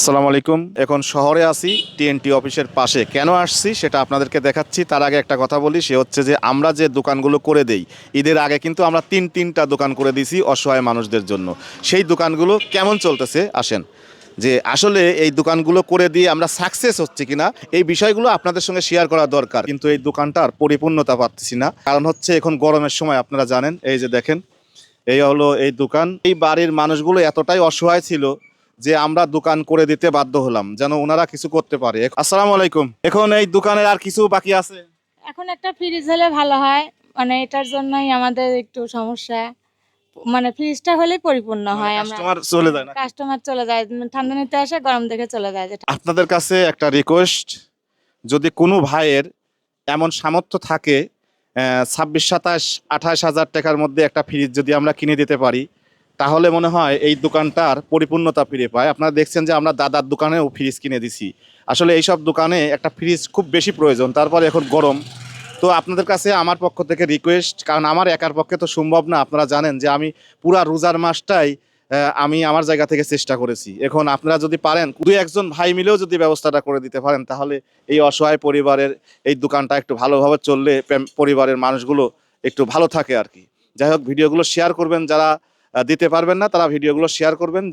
আসসালামু আলাইকুম। এখন শহরে আছি, টিএনটি অফিসের পাশে। কেন আসছি সেটা আপনাদেরকে দেখাচ্ছি। তার আগে একটা কথা বলি, সে হচ্ছে যে আমরা যে দোকানগুলো করে দেই, ঈদের আগে কিন্তু আমরা তিনটা দোকান করে দিয়েছি অসহায় মানুষদের জন্য। সেই দোকানগুলো কেমন চলতেছে আসেন, যে আসলে এই দোকানগুলো করে দিয়ে আমরা সাকসেস হচ্ছে কিনা এই বিষয়গুলো আপনাদের সঙ্গে শেয়ার করা দরকার। কিন্তু এই দোকানটার পরিপূর্ণতা পাচ্ছি না, কারণ হচ্ছে এখন গরমের সময়, আপনারা জানেন। এই যে দেখেন, এই হলো এই দোকান। এই বাড়ির মানুষগুলো এতটাই অসহায় ছিল যে আমরা দোকান করে দিতে বাধ্য হলাম, যেন ওনারা কিছু করতে পারে। আসসালামু আলাইকুম। এখন এই দোকানের আর কিছু বাকি আছে? এখন একটা ফ্রিজ হলে ভালো হয়, মানে এটার জন্যই আমাদের একটু সমস্যা। মানে ফ্রিজটা হলেই পরিপূর্ণ হয়। আমরা কাস্টমার চলে যায় না? কাস্টমার চলে যায়, ঠান্ডা নিতে আসে, গরম দেখে চলে যায় যেটা। আপনাদের কাছে একটা রিকোয়েস্ট, যদি কোনো ভাইয়ের এমন সামর্থ্য থাকে, 26, 27, 28 হাজার টাকার মধ্যে একটা ফ্রিজ যদি আমরা কিনে দিতে পারি, তাহলে মনে হয় এই দোকানটার পরিপূর্ণতা ফিরে পায়। আপনারা দেখছেন যে আমরা দাদার দোকানেও ফ্রিজ কিনে দিছি। আসলে এইসব দোকানে একটা ফ্রিজ খুব বেশি প্রয়োজন, তারপরে এখন গরম। তো আপনাদের কাছে আমার পক্ষ থেকে রিকোয়েস্ট, কারণ আমার একার পক্ষে তো সম্ভব না। আপনারা জানেন যে আমি পুরা রোজার মাসটাই আমি আমার জায়গা থেকে চেষ্টা করেছি। এখন আপনারা যদি পারেন, দুই একজন ভাই মিলেও যদি ব্যবস্থাটা করে দিতে পারেন, তাহলে এই অসহায় পরিবারের এই দোকানটা একটু ভালোভাবে চললে পরিবারের মানুষগুলো একটু ভালো থাকে আর কি। যাই হোক, ভিডিওগুলো শেয়ার করবেন। যারা দিতে পারবেন না, তারা ভিডিওগুলো শেয়ার করবেন।